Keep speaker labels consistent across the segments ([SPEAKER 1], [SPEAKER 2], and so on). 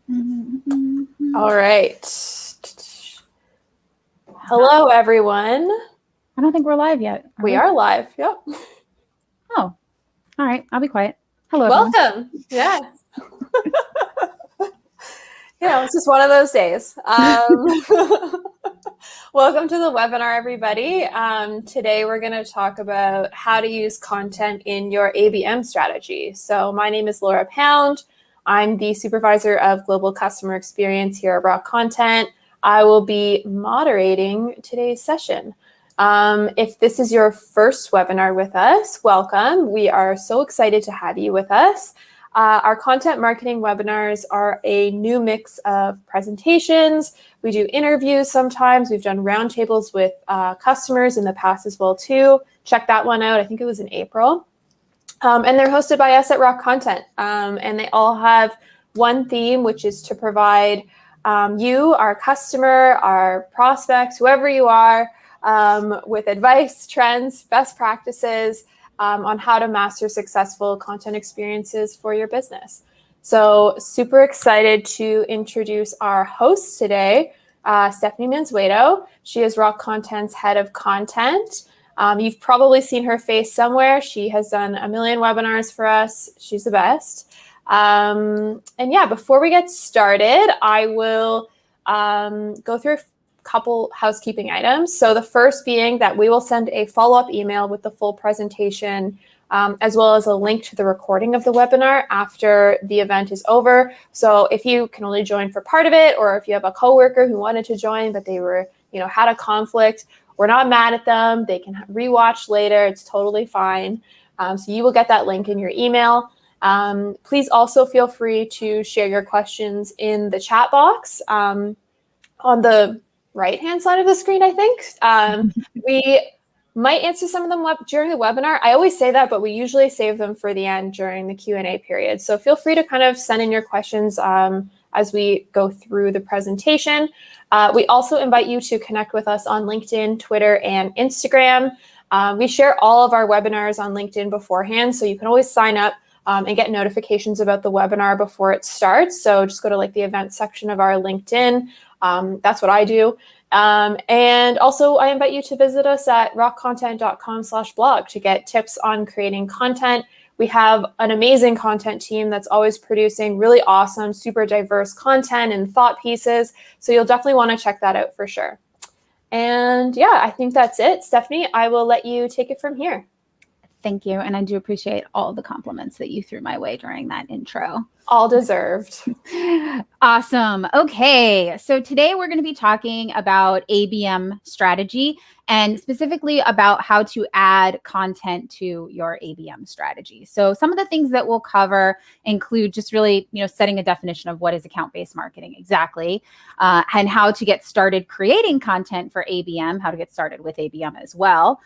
[SPEAKER 1] All right. Hello, everyone.
[SPEAKER 2] I don't think we're live yet.
[SPEAKER 1] We are live. Yep.
[SPEAKER 2] Oh, all right. I'll be quiet. Hello, everyone.
[SPEAKER 1] Welcome. Yeah. It's just one of those days. Welcome to the webinar, everybody. Today, we're going to talk about how to use content in your ABM strategy. So my name is Laura Pound. I'm the supervisor of global customer experience here at Rock Content. I will be moderating today's session. If this is your first webinar with us, welcome. We are so excited to have you with us. Our content marketing webinars are a new mix of presentations. We do interviews sometimes. We've done roundtables with customers in the past as well too. Check that one out. I think it was in April. And they're hosted by us at Rock Content. And they all have one theme, which is to provide you, our customer, our prospects, whoever you are, with advice, trends, best practices, on how to master successful content experiences for your business. So super excited to introduce our host today, Stephanie Mansueto. She is Rock Content's head of content. You've probably seen her face somewhere. She has done a million webinars for us. She's the best. And yeah, before we get started, I will go through a couple housekeeping items. So the first being that we will send a follow-up email with the full presentation, as well as a link to the recording of the webinar after the event is over. So if you can only join for part of it, or if you have a coworker who wanted to join, but they were, had a conflict, we're not mad at them. They can rewatch later. It's totally fine. So you will get that link in your email. Please also feel free to share your questions in the chat box on the right-hand side of the screen, I think. We might answer some of them during the webinar. I always say that, but we usually save them for the end during the Q&A period. So feel free to kind of send in your questions as we go through the presentation. We also invite you to connect with us on LinkedIn, Twitter, and Instagram. We share all of our webinars on LinkedIn beforehand, so you can always sign up and get notifications about the webinar before it starts. So just go to the event section of our LinkedIn. That's what I do. And also I invite you to visit us at rockcontent.com/blog to get tips on creating content. We have an amazing content team that's always producing really awesome, super diverse content and thought pieces. So you'll definitely want to check that out for sure. And yeah, I think that's it. Stephanie, I will let you take it from here.
[SPEAKER 2] Thank you. And I do appreciate all the compliments that you threw my way during that intro.
[SPEAKER 1] All deserved.
[SPEAKER 2] Awesome. Okay. So today we're going to be talking about ABM strategy and specifically about how to add content to your ABM strategy. So some of the things that we'll cover include just really, setting a definition of what is account-based marketing exactly, and how to get started creating content for ABM, how to get started with ABM as well.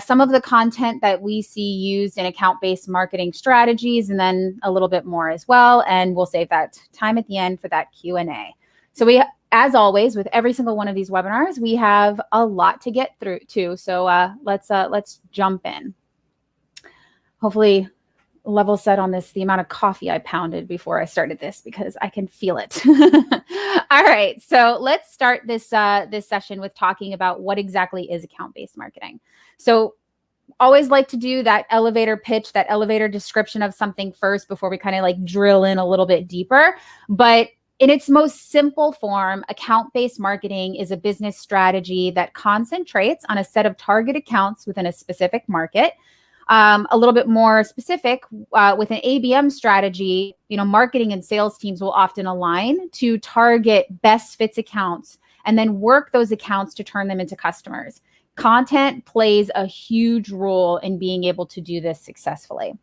[SPEAKER 2] Some of the content that we see used in account-based marketing strategies, and then a little bit more as well. And we'll save that time at the end for that Q&A. So we, as always, with every single one of these webinars, we have a lot to get through too. So let's jump in. Hopefully level set on this, the amount of coffee I pounded before I started this, because I can feel it. All right, so let's start this session with talking about what exactly is account-based marketing. So always like to do that elevator pitch, that elevator description of something first before we kind of drill in a little bit deeper. But in its most simple form, account-based marketing is a business strategy that concentrates on a set of target accounts within a specific market. A little bit more specific, with an ABM strategy, marketing and sales teams will often align to target best fits accounts and then work those accounts to turn them into customers. Content plays a huge role in being able to do this successfully.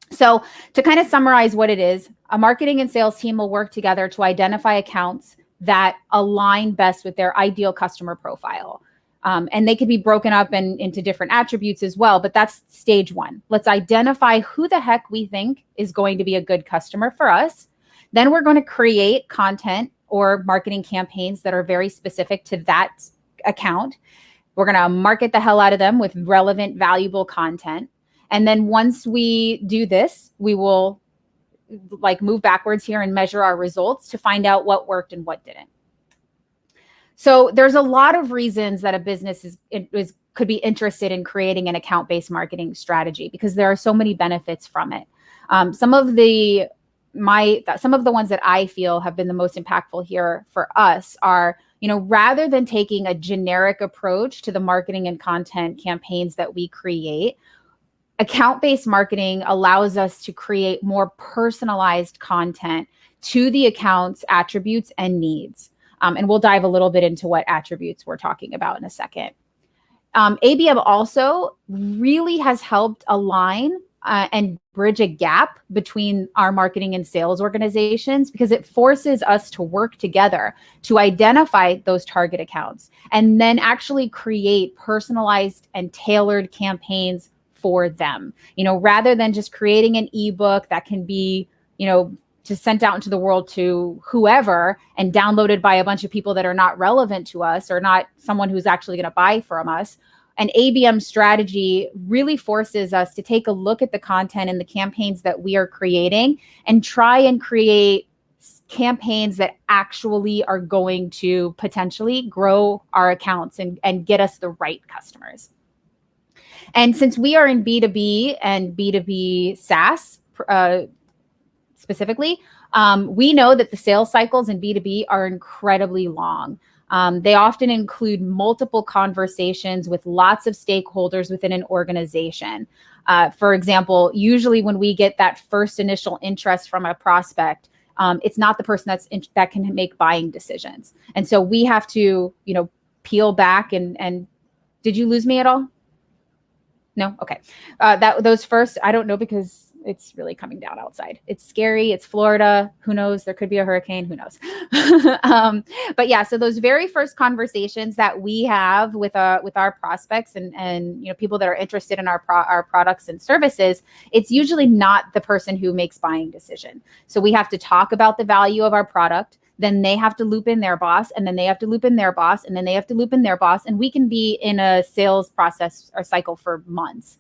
[SPEAKER 2] So to kind of summarize what it is, a marketing and sales team will work together to identify accounts that align best with their ideal customer profile. And they could be broken up into different attributes as well, but that's stage one. Let's identify who the heck we think is going to be a good customer for us. Then we're going to create content or marketing campaigns that are very specific to that account. We're going to market the hell out of them with relevant, valuable content. And then once we do this, we will like move backwards here and measure our results to find out what worked and what didn't. So there's a lot of reasons that a business could be interested in creating an account-based marketing strategy, because there are so many benefits from it. Some of the ones that I feel have been the most impactful here for us are, rather than taking a generic approach to the marketing and content campaigns that we create, account-based marketing allows us to create more personalized content to the account's attributes and needs. And we'll dive a little bit into what attributes we're talking about in a second. ABM also really has helped align and bridge a gap between our marketing and sales organizations, because it forces us to work together to identify those target accounts and then actually create personalized and tailored campaigns for them, rather than just creating an ebook that can be, just sent out into the world to whoever and downloaded by a bunch of people that are not relevant to us or not someone who's actually going to buy from us. An ABM strategy really forces us to take a look at the content and the campaigns that we are creating and try and create campaigns that actually are going to potentially grow our accounts and get us the right customers. And since we are in B2B and B2B SaaS, specifically, we know that the sales cycles in B2B are incredibly long. They often include multiple conversations with lots of stakeholders within an organization. For example, usually when we get that first initial interest from a prospect, it's not the person that can make buying decisions. And so we have to, peel back and did you lose me at all? No? Okay. Those first, I don't know, because it's really coming down outside. It's scary. It's Florida. Who knows? There could be a hurricane. Who knows? But yeah, so those very first conversations that we have with our prospects and people that are interested in our products and services, it's usually not the person who makes buying decision. So we have to talk about the value of our product. Then they have to loop in their boss, and then they have to loop in their boss, and then they have to loop in their boss. And we can be in a sales process or cycle for months.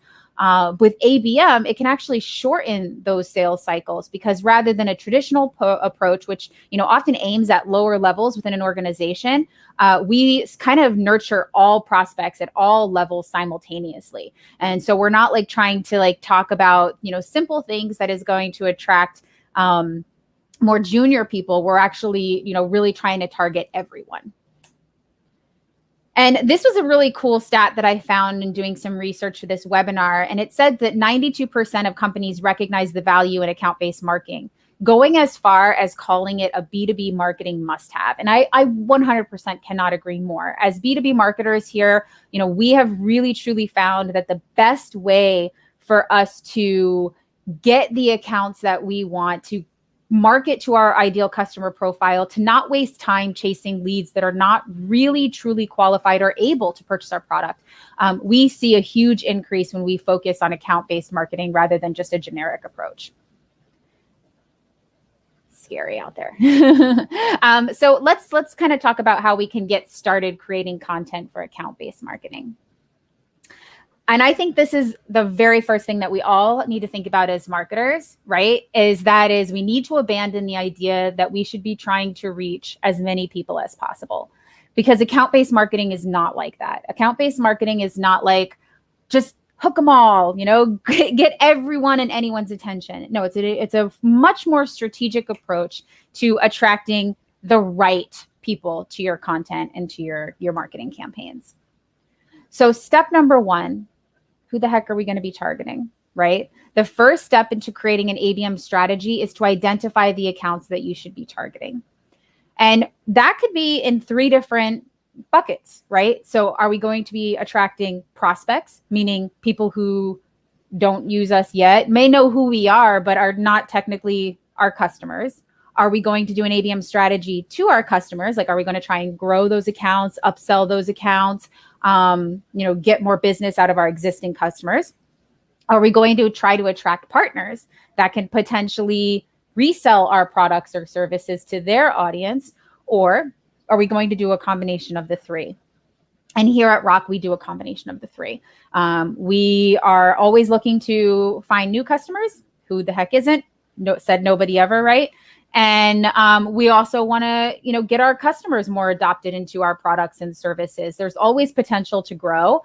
[SPEAKER 2] With ABM, it can actually shorten those sales cycles, because rather than a traditional approach, which often aims at lower levels within an organization, we kind of nurture all prospects at all levels simultaneously. And so we're not trying to talk about simple things that is going to attract more junior people. We're actually really trying to target everyone. And this was a really cool stat that I found in doing some research for this webinar. And it said that 92% of companies recognize the value in account-based marketing, going as far as calling it a B2B marketing must-have. And I 100% cannot agree more. As B2B marketers here, we have really truly found that the best way for us to get the accounts that we want, to market to our ideal customer profile, to not waste time chasing leads that are not really truly qualified or able to purchase our product. We see a huge increase when we focus on account-based marketing rather than just a generic approach. Scary out there. So let's kind of talk about how we can get started creating content for account-based marketing. And I think this is the very first thing that we all need to think about as marketers, right? Is we need to abandon the idea that we should be trying to reach as many people as possible, because account-based marketing is not like that. Account-based marketing is not like just hook them all, get everyone and anyone's attention. No, it's a much more strategic approach to attracting the right people to your content and to your marketing campaigns. So step number one, who the heck are we going to be targeting, right? The first step into creating an ABM strategy is to identify the accounts that you should be targeting. And that could be in 3 different buckets, right? So are we going to be attracting prospects, meaning people who don't use us yet, may know who we are, but are not technically our customers? Are we going to do an ABM strategy to our customers? Are we going to try and grow those accounts, upsell those accounts, get more business out of our existing customers? Are we going to try to attract partners that can potentially resell our products or services to their audience? Or are we going to do a combination of the 3? And here at Rock, we do a combination of the 3. We are always looking to find new customers. Who the heck isn't? said nobody ever, right? And we also want to, get our customers more adopted into our products and services. There's always potential to grow.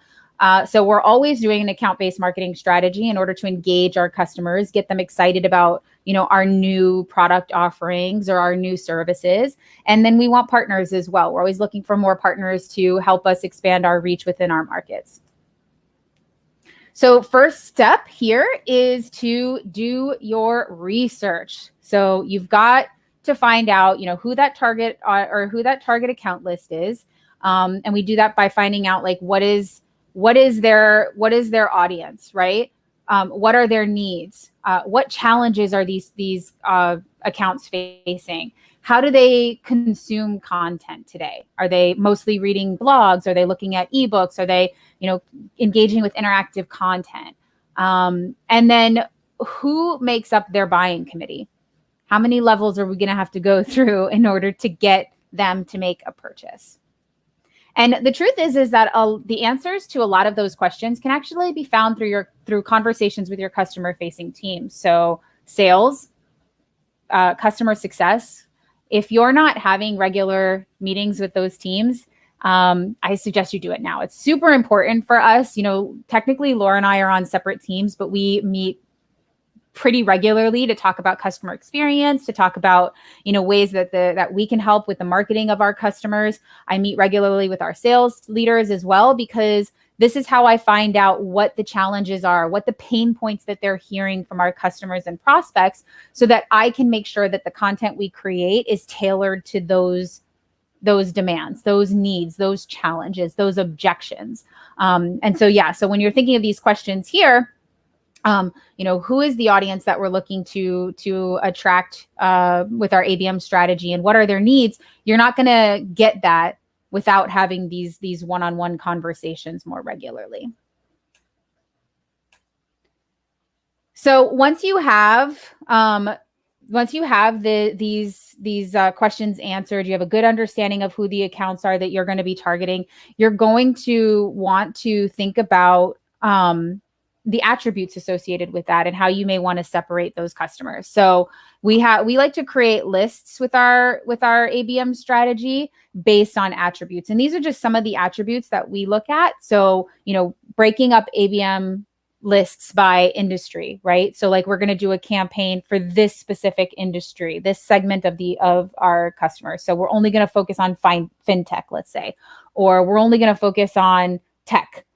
[SPEAKER 2] So we're always doing an account-based marketing strategy in order to engage our customers, get them excited about, our new product offerings or our new services. And then we want partners as well. We're always looking for more partners to help us expand our reach within our markets. So first step here is to do your research. So you've got to find out, who that target or who that target account list is. And we do that by finding out like what is their audience, right? What are their needs? What challenges are these accounts facing? How do they consume content today? Are they mostly reading blogs? Are they looking at ebooks? Are they, engaging with interactive content? And then who makes up their buying committee? How many levels are we going to have to go through in order to get them to make a purchase? And the truth is that the answers to a lot of those questions can actually be found through conversations with your customer-facing teams. So sales, customer success. If you're not having regular meetings with those teams, I suggest you do it now. It's super important for us. Technically, Laura and I are on separate teams, but we meet pretty regularly to talk about customer experience, to talk about, ways that we can help with the marketing of our customers. I meet regularly with our sales leaders as well, because this is how I find out what the challenges are, what the pain points that they're hearing from our customers and prospects, so that I can make sure that the content we create is tailored to those demands, those needs, those challenges, those objections. So when you're thinking of these questions here, who is the audience that we're looking to attract with our ABM strategy, and what are their needs? You're not going to get that without having these one-on-one conversations more regularly. So once you have these questions answered, you have a good understanding of who the accounts are that you're going to be targeting, you're going to want to think about the attributes associated with that and how you may want to separate those customers. So we like to create lists with our ABM strategy based on attributes. And these are just some of the attributes that we look at. So, breaking up ABM lists by industry, right? So like we're going to do a campaign for this specific industry, this segment of our customers. So we're only going to focus on fintech, let's say, or we're only going to focus on tech.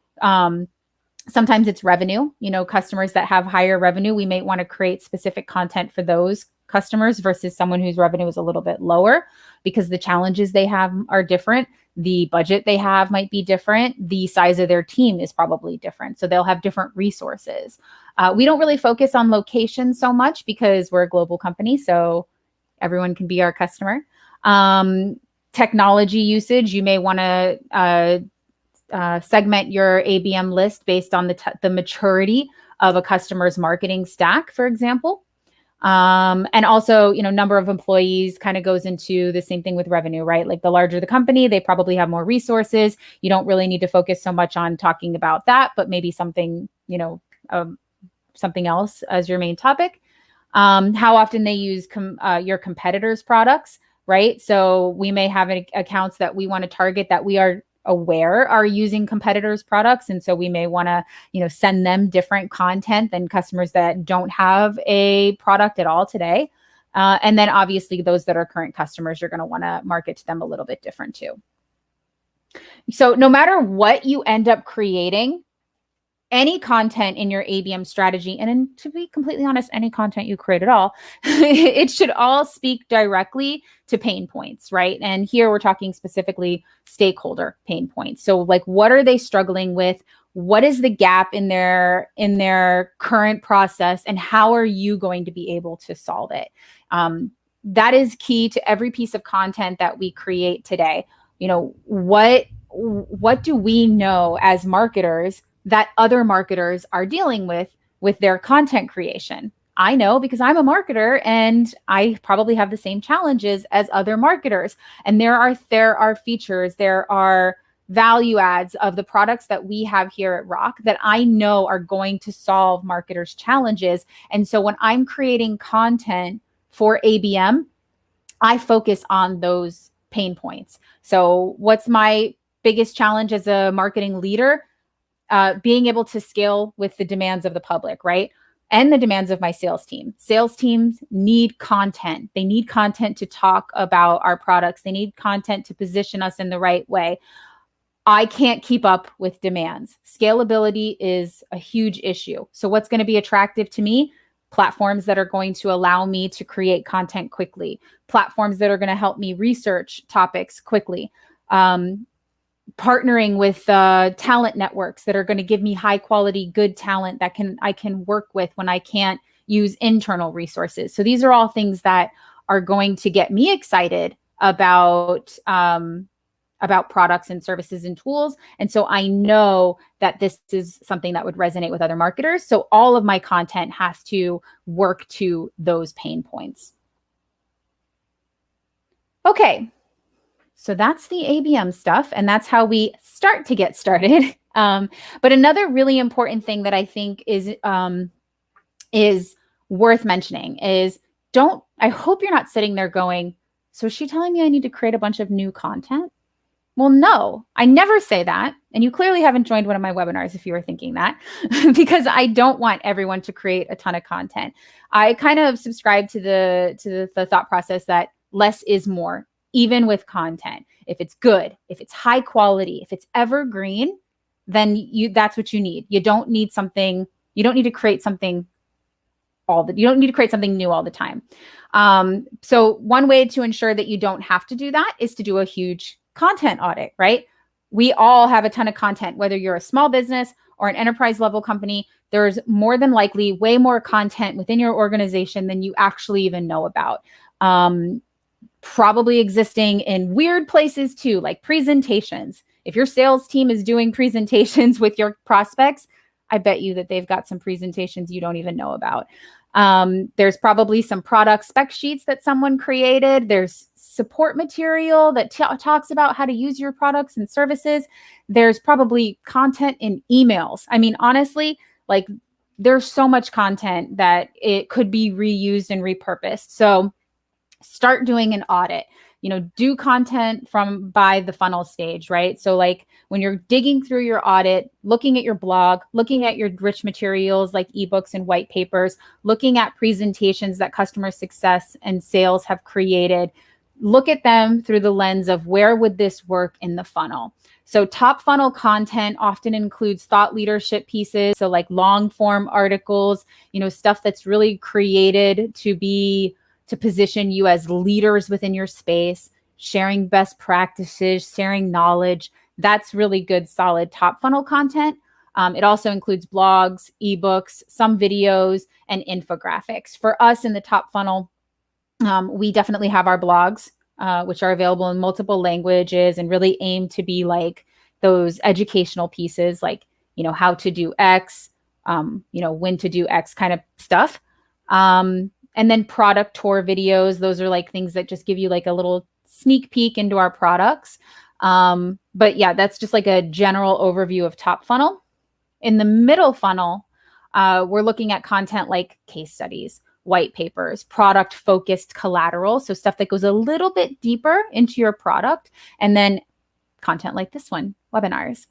[SPEAKER 2] Sometimes it's revenue, customers that have higher revenue, we may want to create specific content for those customers versus someone whose revenue is a little bit lower, because the challenges they have are different. The budget they have might be different. The size of their team is probably different. So they'll have different resources. We don't really focus on location so much because we're a global company, so everyone can be our customer. Technology usage, you may want to segment your ABM list based on the maturity of a customer's marketing stack, for example. And also, number of employees kind of goes into the same thing with revenue, right? Like the larger the company, they probably have more resources. You don't really need to focus so much on talking about that, but maybe something, something else as your main topic. How often they use your competitors' products, right? So we may have accounts that we want to target that we are aware are using competitors' products. And so we may want to, send them different content than customers that don't have a product at all today. And then obviously those that are current customers, you're going to want to market to them a little bit different too. So no matter what you end up creating, any content in your ABM strategy, and to be completely honest, any content you create at all, it should all speak directly to pain points, right? And here we're talking specifically stakeholder pain points. So like, what are they struggling with? What is the gap in their current process, and how are you going to be able to solve it? That is key to every piece of content that we create today. What do we know as marketers that other marketers are dealing with their content creation? I know because I'm a marketer and I probably have the same challenges as other marketers. And there are features, there are value adds of the products that we have here at Rock that I know are going to solve marketers' challenges. And so when I'm creating content for ABM, I focus on those pain points. So what's my biggest challenge as a marketing leader? Being able to scale with the demands of the public, right? And the demands of my sales team. Sales teams need content. They need content to talk about our products. They need content to position us in the right way. I can't keep up with demands. Scalability is a huge issue. So what's going to be attractive to me? Platforms that are going to allow me to create content quickly, platforms that are going to help me research topics quickly, partnering with talent networks that are going to give me high quality, good talent that I can work with when I can't use internal resources. So these are all things that are going to get me excited about products and services and tools. And so I know that this is something that would resonate with other marketers. So all of my content has to work to those pain points. Okay. So that's the ABM stuff, and that's how we start to get started. But another really important thing that I think is worth mentioning is I hope you're not sitting there going, so is she telling me I need to create a bunch of new content? Well, no, I never say that. And you clearly haven't joined one of my webinars if you were thinking that, because I don't want everyone to create a ton of content. I kind of subscribe to the thought process that less is more, even with content. If it's good, if it's high quality, if it's evergreen, then that's what you need. You don't need to create something you don't need to create something new all the time. So one way to ensure that you don't have to do that is to do a huge content audit, right? We all have a ton of content, whether you're a small business or an enterprise level company. There's more than likely way more content within your organization than you actually even know about. Probably existing in weird places too, like presentations. If your sales team is doing presentations with your prospects, I bet you that they've got some presentations you don't even know about. There's probably some product spec sheets that someone created. There's support material that talks about how to use your products and services. There's probably content in emails. I mean, honestly, like there's so much content that it could be reused and repurposed. So start doing an audit. Do content by the funnel stage, right? So like when you're digging through your audit, looking at your blog, looking at your rich materials like ebooks and white papers, looking at presentations that customer success and sales have created, look at them through the lens of where would this work in the funnel. So top funnel content often includes thought leadership pieces. So like long form articles, stuff that's really created to position you as leaders within your space, sharing best practices, sharing knowledge. That's really good, solid top funnel content. It also includes blogs, ebooks, some videos, and infographics. For us in the top funnel, we definitely have our blogs, which are available in multiple languages and really aim to be like those educational pieces, like, how to do X, when to do X kind of stuff. And then product tour videos. Those are like things that just give you like a little sneak peek into our products. But yeah, that's just like a general overview of top funnel. In the middle funnel, we're looking at content like case studies, white papers, product focused collateral. So stuff that goes a little bit deeper into your product, and then content like this one, webinars.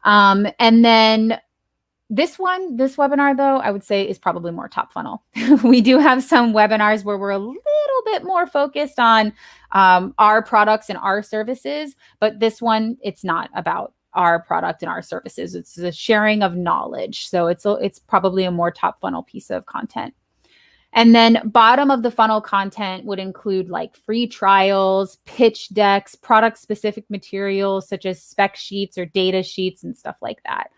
[SPEAKER 2] And then this webinar, though, I would say is probably more top funnel. We do have some webinars where we're a little bit more focused on our products and our services, but this one, it's not about our product and our services. It's the sharing of knowledge. So it's probably a more top funnel piece of content. And then bottom of the funnel content would include like free trials, pitch decks, product specific materials such as spec sheets or data sheets and stuff like that.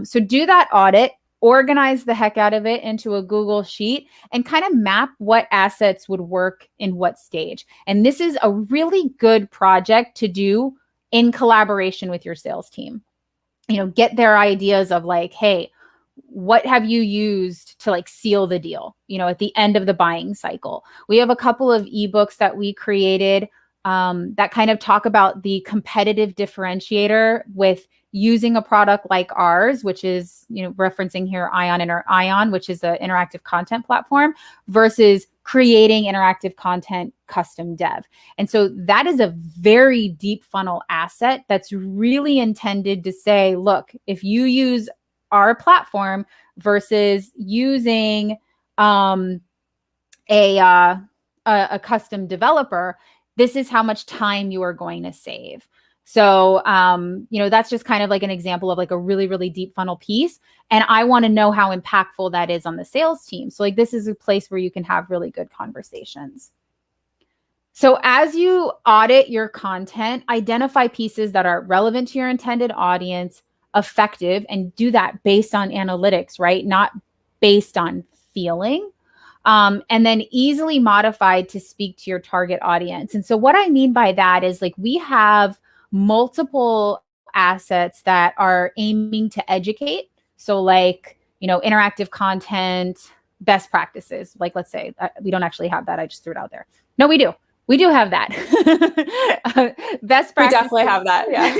[SPEAKER 2] So do that audit, organize the heck out of it into a Google sheet, and kind of map what assets would work in what stage. And this is a really good project to do in collaboration with your sales team. Get their ideas of like, hey, what have you used to like seal the deal, at the end of the buying cycle? We have a couple of ebooks that we created that kind of talk about the competitive differentiator with using a product like ours, which is, referencing here Ion, which is an interactive content platform, versus creating interactive content custom dev. And so that is a very deep funnel asset that's really intended to say, look, if you use our platform versus using a custom developer, this is how much time you are going to save. So, that's just kind of like an example of like a really, really deep funnel piece. And I want to know how impactful that is on the sales team. So like, this is a place where you can have really good conversations. So as you audit your content, identify pieces that are relevant to your intended audience, effective, and do that based on analytics, right? Not based on feeling. And then easily modified to speak to your target audience. And so what I mean by that is like, we have multiple assets that are aiming to educate. So like, interactive content, best practices. Like, let's say we don't actually have that. I just threw it out there. No, we do. We do have that. Best practices.
[SPEAKER 1] We definitely have that. Yeah.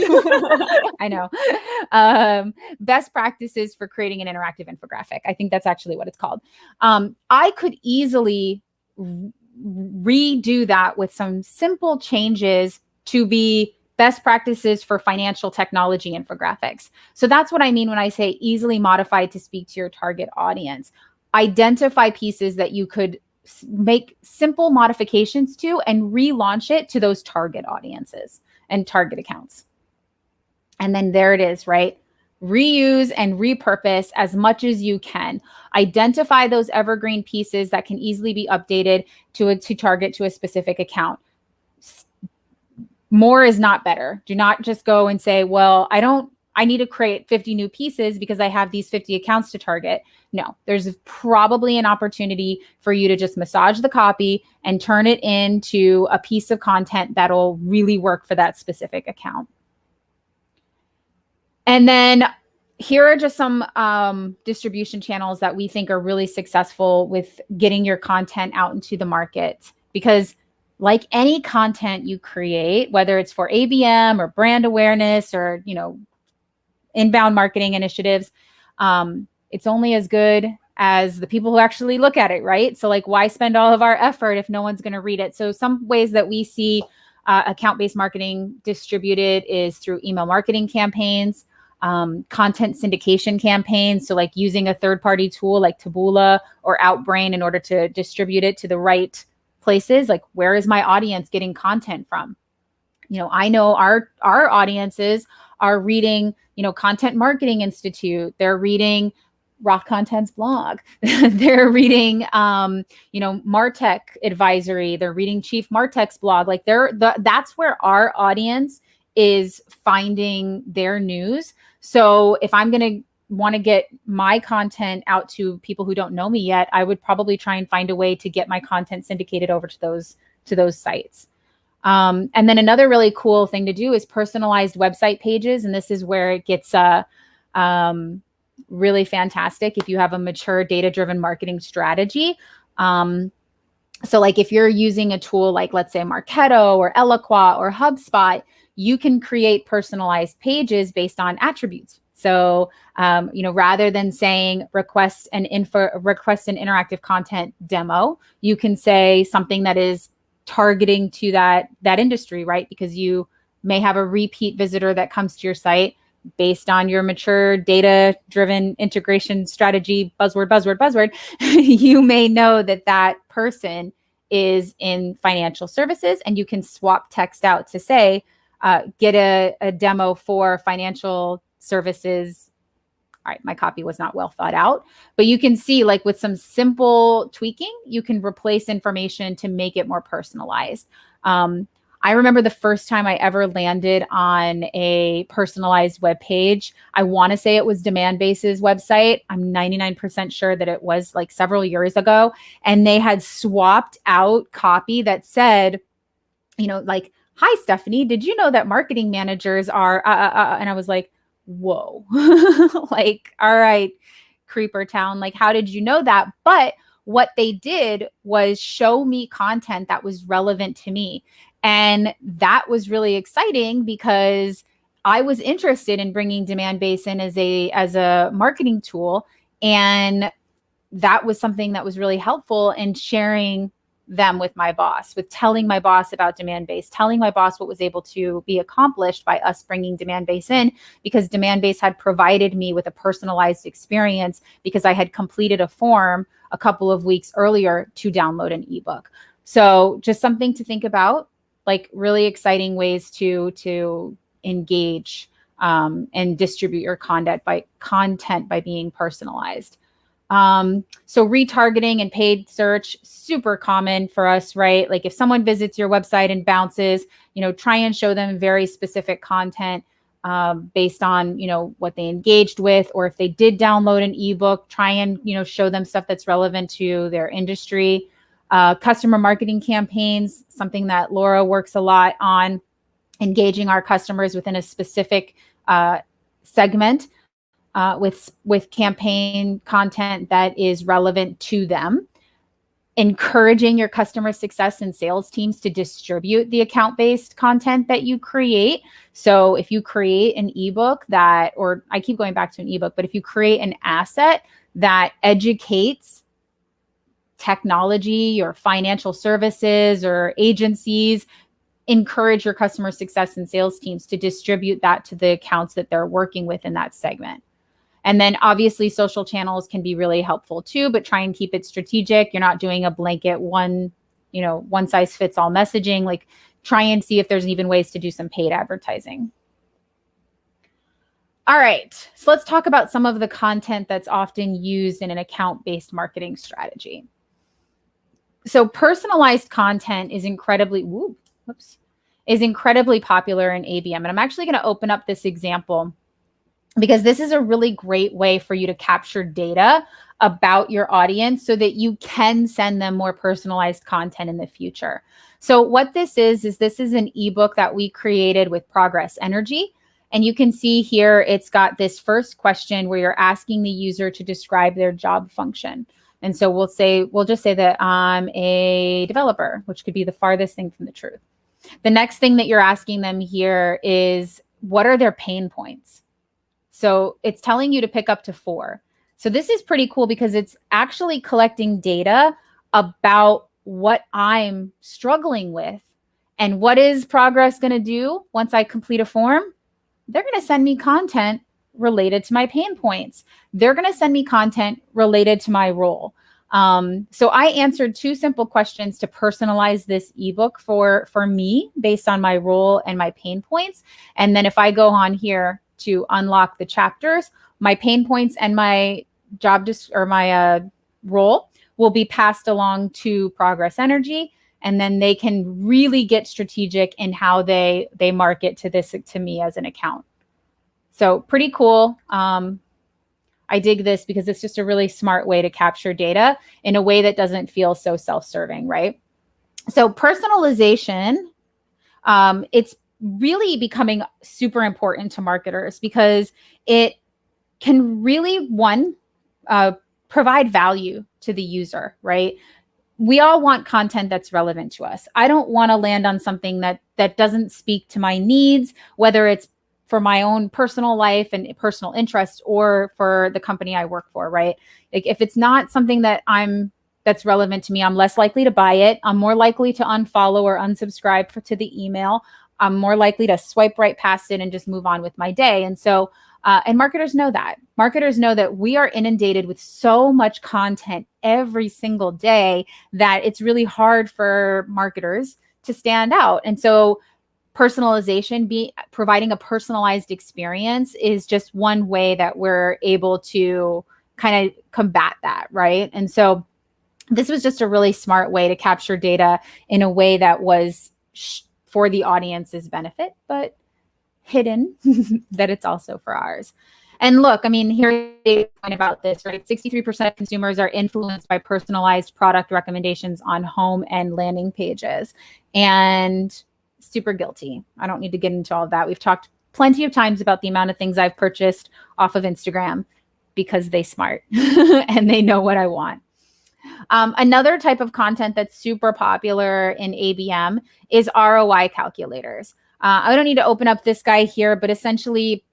[SPEAKER 2] I know. Best practices for creating an interactive infographic. I think that's actually what it's called. I could easily redo that with some simple changes to be best practices for financial technology infographics. So that's what I mean when I say easily modified to speak to your target audience. Identify pieces that you could make simple modifications to and relaunch it to those target audiences and target accounts. And then there it is, right? Reuse and repurpose as much as you can. Identify those evergreen pieces that can easily be updated to target to a specific account. More is not better. Do not just go and say, well, I need to create 50 new pieces because I have these 50 accounts to target. No, there's probably an opportunity for you to just massage the copy and turn it into a piece of content that'll really work for that specific account. And then here are just some distribution channels that we think are really successful with getting your content out into the market. Because like any content you create, whether it's for ABM or brand awareness or, inbound marketing initiatives, it's only as good as the people who actually look at it, right? So like, why spend all of our effort if no one's going to read it? So some ways that we see account-based marketing distributed is through email marketing campaigns, content syndication campaigns. So like using a third-party tool like Taboola or Outbrain in order to distribute it to the right places. Like, where is my audience getting content from? I know our audiences are reading, Content Marketing Institute. They're reading Rock Content's blog. They're reading, Martech Advisory. They're reading Chief Martech's blog. Like that's where our audience is finding their news. So if I'm going to want to get my content out to people who don't know me yet, I would probably try and find a way to get my content syndicated over to those sites. And then another really cool thing to do is personalized website pages. And this is where it gets really fantastic if you have a mature data-driven marketing strategy. So like if you're using a tool like, let's say, Marketo or Eloqua or HubSpot, you can create personalized pages based on attributes. So, rather than saying request an interactive content demo, you can say something that is targeting to that industry, right? Because you may have a repeat visitor that comes to your site based on your mature data-driven integration strategy, buzzword. You may know that person is in financial services, and you can swap text out to say, get a demo for financial services. All right, my copy was not well thought out, but you can see, like, with some simple tweaking, you can replace information to make it more personalized. I remember the first time I ever landed on a personalized web page. I want to say it was Demandbase's website. I'm 99% sure that it was like several years ago. And they had swapped out copy that said, like, "Hi, Stephanie, did you know that marketing managers are," and I was like, whoa, like, all right, Creeper Town, like, how did you know that? But what they did was show me content that was relevant to me. And that was really exciting because I was interested in bringing demand-based in as a marketing tool. And that was something that was really helpful in sharing them with my boss, with telling my boss about demand-based, telling my boss what was able to be accomplished by us bringing demand-based in, because demand-based had provided me with a personalized experience because I had completed a form a couple of weeks earlier to download an ebook. So just something to think about, like really exciting ways to engage and distribute your content by being personalized. So retargeting and paid search, super common for us, right? Like if someone visits your website and bounces, try and show them very specific content based on, what they engaged with, or if they did download an ebook, try and, show them stuff that's relevant to their industry. Customer marketing campaigns, something that Laura works a lot on, engaging our customers within a specific segment. With campaign content that is relevant to them, encouraging your customer success and sales teams to distribute the account-based content that you create. So if you create an ebook or I keep going back to an ebook, but if you create an asset that educates technology or financial services or agencies, encourage your customer success and sales teams to distribute that to the accounts that they're working with in that segment. And then obviously social channels can be really helpful too, but try and keep it strategic. You're not doing a blanket one size fits all messaging. Like try and see if there's even ways to do some paid advertising. All right, so let's talk about some of the content that's often used in an account-based marketing strategy. So personalized content is incredibly popular in ABM. And I'm actually going to open up this example because this is a really great way for you to capture data about your audience so that you can send them more personalized content in the future. So what this is an ebook that we created with Progress Energy. And you can see here, it's got this first question where you're asking the user to describe their job function. And so we'll just say that I'm a developer, which could be the farthest thing from the truth. The next thing that you're asking them here is, what are their pain points? So it's telling you to pick up to 4. So this is pretty cool because it's actually collecting data about what I'm struggling with. And what is Progress going to do once I complete a form? They're going to send me content related to my pain points. They're going to send me content related to my role. So I answered 2 simple questions to personalize this ebook for me based on my role and my pain points. And then if I go on here to unlock the chapters, my pain points and my my role will be passed along to Progress Energy, and then they can really get strategic in how they market to me as an account. So pretty cool. I dig this because it's just a really smart way to capture data in a way that doesn't feel so self-serving, right? So personalization, it's really becoming super important to marketers because it can really, provide value to the user, right? We all want content that's relevant to us. I don't want to land on something that doesn't speak to my needs, whether it's for my own personal life and personal interest or for the company I work for, right? Like if it's not something that's relevant to me, I'm less likely to buy it. I'm more likely to unfollow or unsubscribe to the email. I'm more likely to swipe right past it and just move on with my day. And so, and marketers know that. Marketers know that we are inundated with so much content every single day that it's really hard for marketers to stand out. And so personalization, providing a personalized experience is just one way that we're able to kind of combat that, right? And so this was just a really smart way to capture data in a way that was for the audience's benefit, but hidden that it's also for ours. And look, I mean, here's a point about this, right? 63% of consumers are influenced by personalized product recommendations on home and landing pages. And super guilty. I don't need to get into all of that. We've talked plenty of times about the amount of things I've purchased off of Instagram because they smart and they know what I want. Another type of content that's super popular in ABM is ROI calculators. I don't need to open up this guy here, but essentially,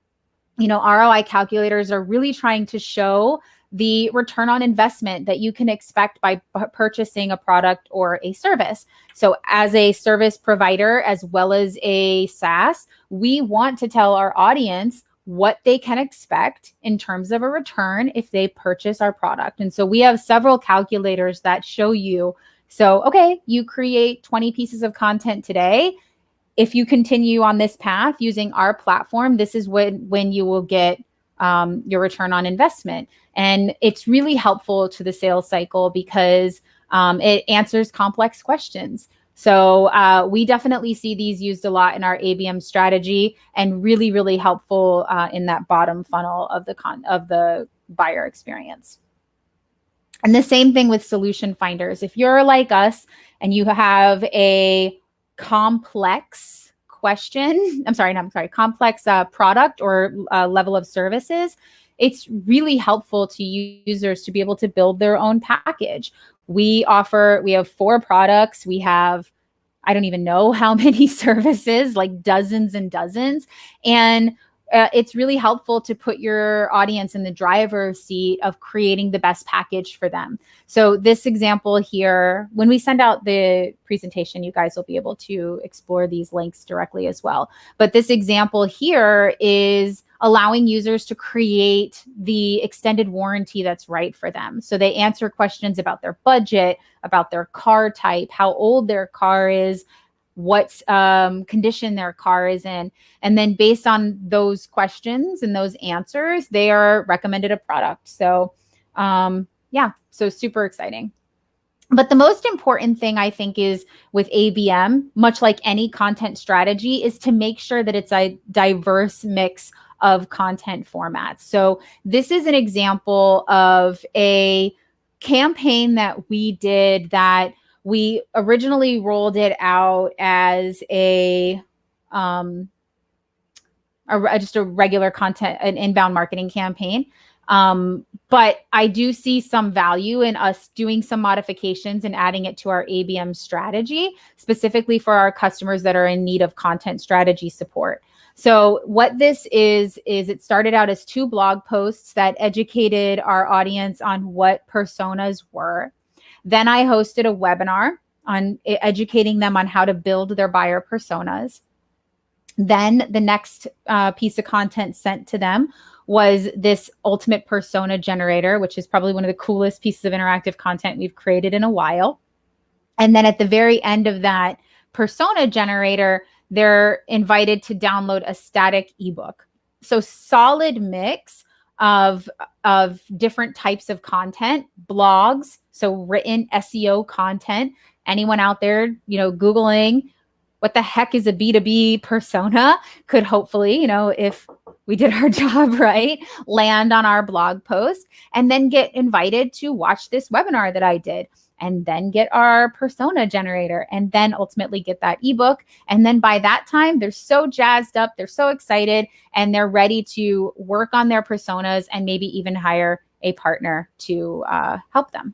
[SPEAKER 2] ROI calculators are really trying to show the return on investment that you can expect by purchasing a product or a service. So as a service provider, as well as a SaaS, we want to tell our audience what they can expect in terms of a return if they purchase our product. And so we have several calculators that show you, so, okay, you create 20 pieces of content today. If you continue on this path using our platform, this is when you will get your return on investment. And it's really helpful to the sales cycle because it answers complex questions. So we definitely see these used a lot in our ABM strategy, and really, really helpful in that bottom funnel of the buyer experience. And the same thing with solution finders. If you're like us and you have a complex complex product or level of services, it's really helpful to users to be able to build their own package. We have 4 products. We have, I don't even know how many services, like dozens and dozens. And it's really helpful to put your audience in the driver's seat of creating the best package for them. So this example here, when we send out the presentation, you guys will be able to explore these links directly as well. But this example here is allowing users to create the extended warranty that's right for them. So they answer questions about their budget, about their car type, how old their car is, what condition their car is in. And then based on those questions and those answers, they are recommended a product. So so super exciting. But the most important thing, I think, is with ABM, much like any content strategy, is to make sure that it's a diverse mix of content formats. So this is an example of a campaign that we did that we originally rolled it out as just a regular content, an inbound marketing campaign. But I do see some value in us doing some modifications and adding it to our ABM strategy, specifically for our customers that are in need of content strategy support. So what this is it started out as 2 blog posts that educated our audience on what personas were. Then I hosted a webinar on educating them on how to build their buyer personas. Then the next piece of content sent to them was this ultimate persona generator, which is probably one of the coolest pieces of interactive content we've created in a while. And then at the very end of that persona generator, they're invited to download a static ebook. So solid mix of different types of content, blogs, so written SEO content. Anyone out there, Googling what the heck is a B2B persona could hopefully, if we did our job right, land on our blog post and then get invited to watch this webinar that I did, and then get our persona generator, and then ultimately get that ebook. And then by that time, they're so jazzed up, they're so excited, and they're ready to work on their personas and maybe even hire a partner to help them.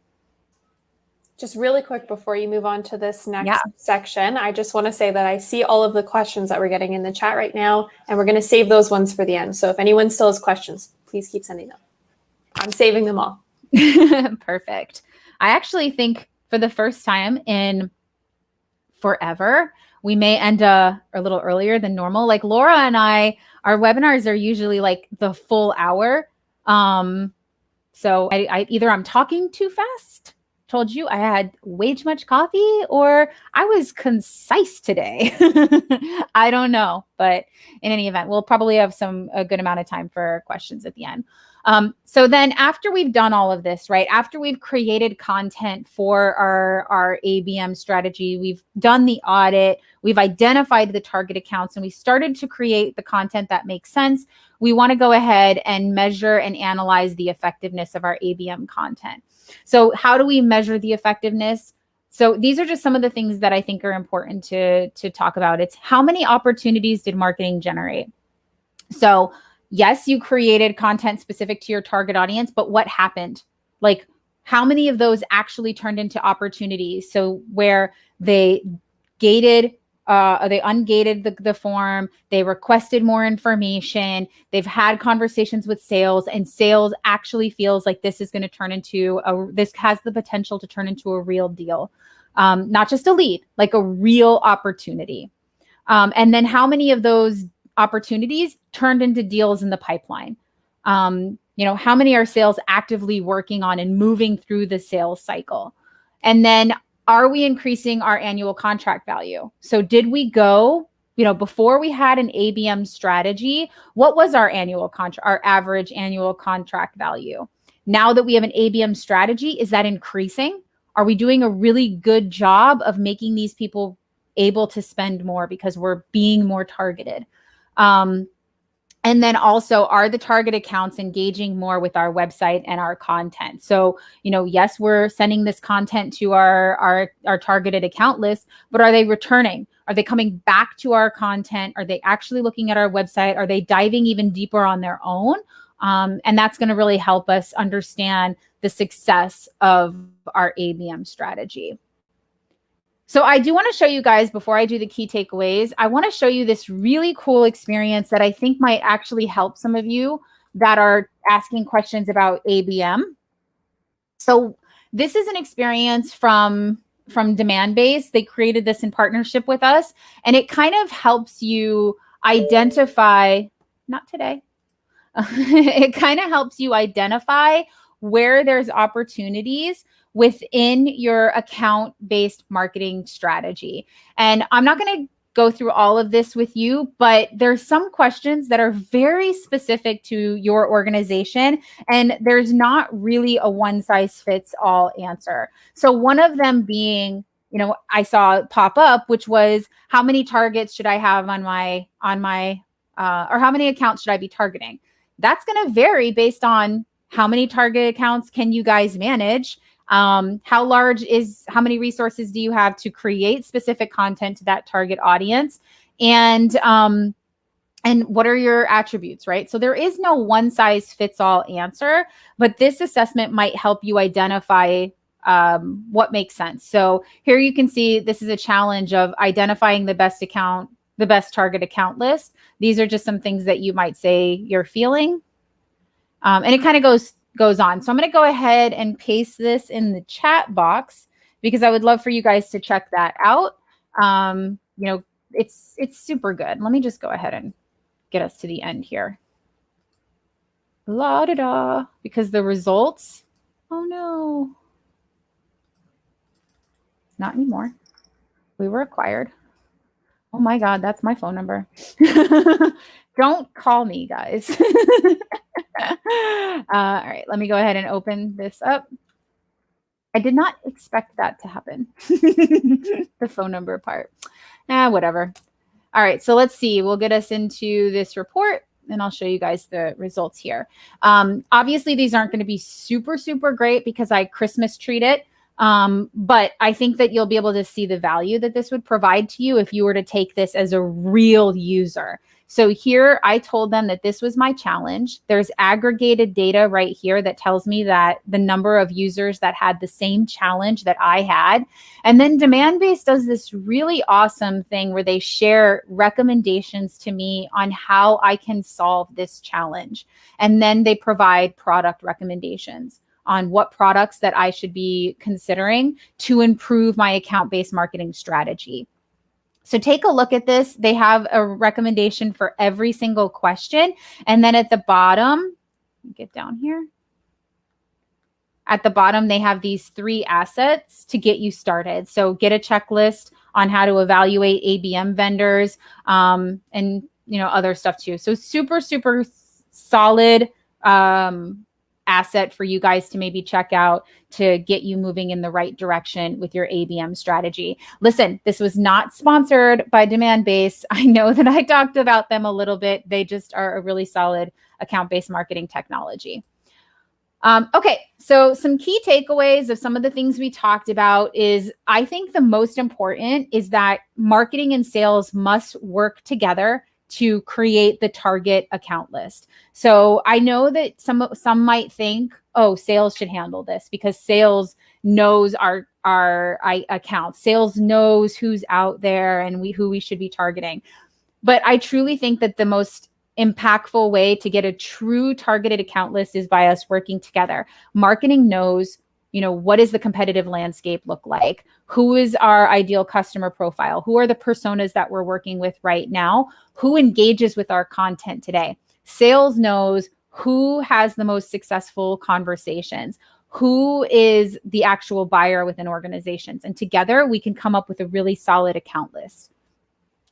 [SPEAKER 1] Just really quick before you move on to this next section, I just want to say that I see all of the questions that we're getting in the chat right now, and we're going to save those ones for the end. So if anyone still has questions, please keep sending them. I'm saving them all.
[SPEAKER 2] Perfect. I actually think for the first time in forever, we may end a little earlier than normal. Like Laura and I, our webinars are usually like the full hour. So I either I'm talking too fast, told you I had way too much coffee, or I was concise today. I don't know, but in any event, we'll probably have a good amount of time for questions at the end. So then after we've done all of this, right, after we've created content for our ABM strategy, we've done the audit, we've identified the target accounts, and we started to create the content that makes sense, we want to go ahead and measure and analyze the effectiveness of our ABM content. So how do we measure the effectiveness? So these are just some of the things that I think are important to talk about. It's how many opportunities did marketing generate? So yes, you created content specific to your target audience, but what happened? Like, how many of those actually turned into opportunities? So where they gated, they ungated the form, they requested more information, they've had conversations with sales, and sales actually feels like this is going to turn into this has the potential to turn into a real deal. Not just a lead, like a real opportunity. And then how many of those opportunities turned into deals in the pipeline? How many are sales actively working on and moving through the sales cycle? And then are we increasing our annual contract value? So did we go, before we had an ABM strategy, what was our average annual contract value? Now that we have an ABM strategy, is that increasing? Are we doing a really good job of making these people able to spend more because we're being more targeted? And then also, are the target accounts engaging more with our website and our content? So, yes, we're sending this content to our targeted account list, but are they returning? Are they coming back to our content? Are they actually looking at our website? Are they diving even deeper on their own? And that's going to really help us understand the success of our ABM strategy. So I do want to show you guys, before I do the key takeaways, I want to show you this really cool experience that I think might actually help some of you that are asking questions about ABM. So this is an experience from Demandbase. They created this in partnership with us, and it kind of helps you identify, not today, it kind of helps you identify where there's opportunities within your account-based marketing strategy. And I'm not going to go through all of this with you, but there's some questions that are very specific to your organization, and there's not really a one-size-fits-all answer. So one of them being, I saw pop up, which was, how many targets should I have on my or how many accounts should I be targeting? That's going to vary based on how many target accounts can you guys manage? How many resources do you have to create specific content to that target audience? And what are your attributes, right? So there is no one size fits all answer, but this assessment might help you identify what makes sense. So here you can see this is a challenge of identifying the best target account list. These are just some things that you might say you're feeling. And it kind of goes on. So I'm going to go ahead and paste this in the chat box because I would love for you guys to check that out. It's super good. Let me just go ahead and get us to the end here. La da da, because the results, oh no, not anymore. We were acquired. Oh my God, that's my phone number. Don't call me, guys. All right, let me go ahead and open this up. I did not expect that to happen. The phone number part. Whatever. All right, so let's see. We'll get us into this report, and I'll show you guys the results here. Obviously, these aren't going to be super, super great because I Christmas treat it. But I think that you'll be able to see the value that this would provide to you if you were to take this as a real user. So here I told them that this was my challenge. There's aggregated data right here that tells me that the number of users that had the same challenge that I had. And then Demandbase does this really awesome thing where they share recommendations to me on how I can solve this challenge. And then they provide product recommendations on what products that I should be considering to improve my account-based marketing strategy. So take a look at this. They have a recommendation for every single question. And then at the bottom, get down here. At the bottom, they have these 3 assets to get you started. So get a checklist on how to evaluate ABM vendors and other stuff too. So super, super solid asset for you guys to maybe check out to get you moving in the right direction with your ABM strategy. Listen, this was not sponsored by Demandbase. I know that I talked about them a little bit. They just are a really solid account-based marketing technology. Okay, so some key takeaways of some of the things we talked about is I think the most important is that marketing and sales must work together to create the target account list. So I know that some might think oh, sales should handle this because sales knows our accounts. Sales knows who's out there and who we should be targeting. But I truly think that the most impactful way to get a true targeted account list is by us working together. Marketing knows, what does the competitive landscape look like? Who is our ideal customer profile? Who are the personas that we're working with right now? Who engages with our content today? Sales knows who has the most successful conversations, who is the actual buyer within organizations. And together we can come up with a really solid account list.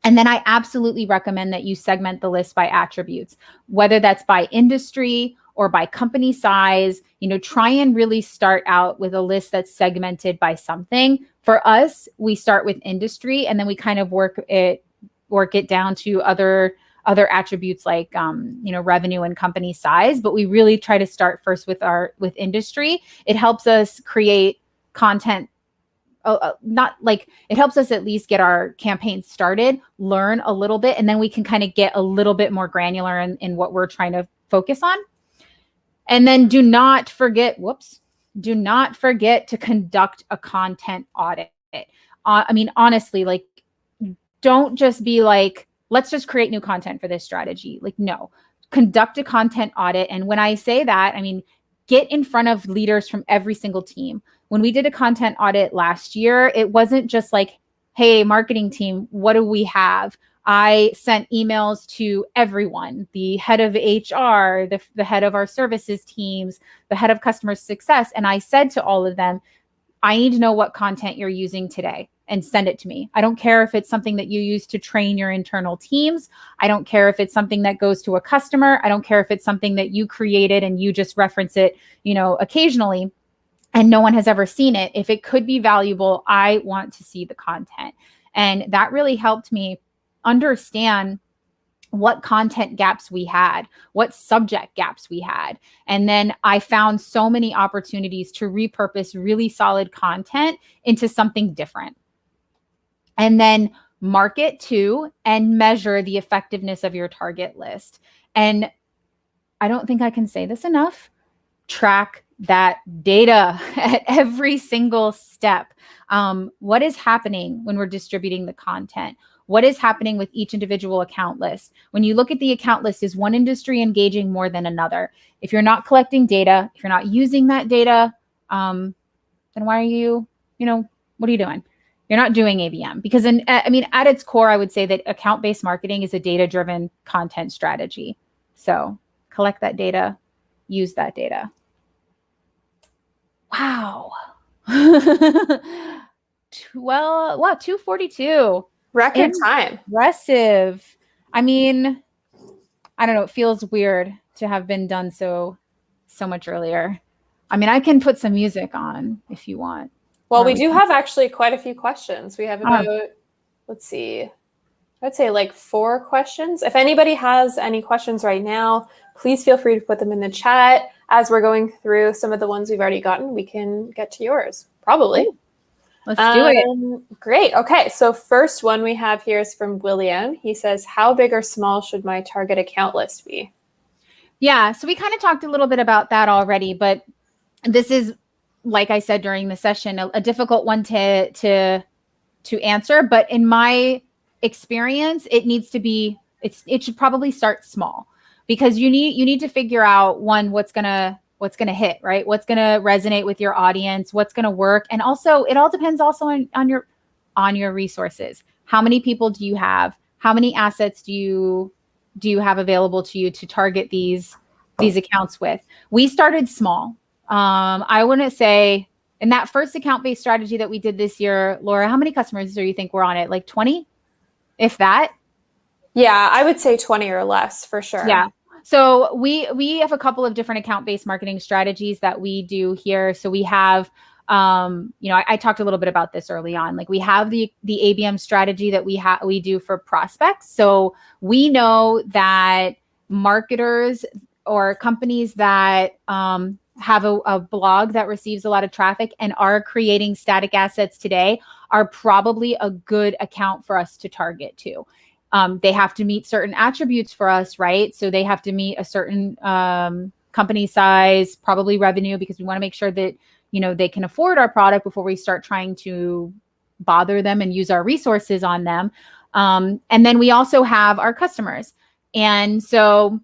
[SPEAKER 2] And then I absolutely recommend that you segment the list by attributes, whether that's by industry or by company size. Try and really start out with a list that's segmented by something. For us, we start with industry and then we kind of work it down to other attributes like revenue and company size. But we really try to start first with industry. It helps us create content. It helps us at least get our campaign started, learn a little bit, and then we can kind of get a little bit more granular in what we're trying to focus on. And then do not forget to conduct a content audit. Honestly, don't just be like, let's just create new content for this strategy. No, conduct a content audit. And when I say that, I mean, get in front of leaders from every single team. When we did a content audit last year, it wasn't just like, hey, marketing team, what do we have? I sent emails to everyone, the head of HR, the head of our services teams, the head of customer success. And I said to all of them, I need to know what content you're using today and send it to me. I don't care if it's something that you use to train your internal teams. I don't care if it's something that goes to a customer. I don't care if it's something that you created and you just reference it, occasionally, and no one has ever seen it. If it could be valuable, I want to see the content. And that really helped me understand what content gaps we had, what subject gaps we had. And then I found so many opportunities to repurpose really solid content into something different. And then market to and measure the effectiveness of your target list. And I don't think I can say this enough. Track that data at every single step. What is happening when we're distributing the content? What is happening with each individual account list? When you look at the account list, is one industry engaging more than another? If you're not collecting data, if you're not using that data, then why are you, what are you doing? You're not doing ABM because at its core, I would say that account-based marketing is a data-driven content strategy. So collect that data, use that data. Wow. 242.
[SPEAKER 1] Record time.
[SPEAKER 2] Impressive. I don't know. It feels weird to have been done so much earlier. I can put some music on if you want.
[SPEAKER 1] Well, we do have actually quite a few questions. We have about, let's see, I'd say like 4 questions. If anybody has any questions right now, please feel free to put them in the chat. As we're going through some of the ones we've already gotten, we can get to yours, probably.
[SPEAKER 2] Let's do it.
[SPEAKER 1] Great. Okay. So first one we have here is from William. He says, how big or small should my target account list be?
[SPEAKER 2] Yeah. So we kind of talked a little bit about that already, but this is, like I said during the session, a difficult one to answer. But in my experience, it should probably start small, because you need to figure out, one, what's gonna hit, right? What's gonna resonate with your audience, what's gonna work. And also it all depends also on your resources. How many people do you have? How many assets do you have available to you to target these accounts with? We started small. I wouldn't say in that first account-based strategy that we did this year, Laura, how many customers do you think were on it? Like 20, if that?
[SPEAKER 1] Yeah, I would say 20 or less for sure.
[SPEAKER 2] Yeah. So we have a couple of different account-based marketing strategies that we do here. So we have, I talked a little bit about this early on. Like we have the ABM strategy that we do for prospects. So we know that marketers or companies that have a blog that receives a lot of traffic and are creating static assets today are probably a good account for us to target to. They have to meet certain attributes for us, right? So they have to meet a certain company size, probably revenue, because we want to make sure that, they can afford our product before we start trying to bother them and use our resources on them. And then we also have our customers. And so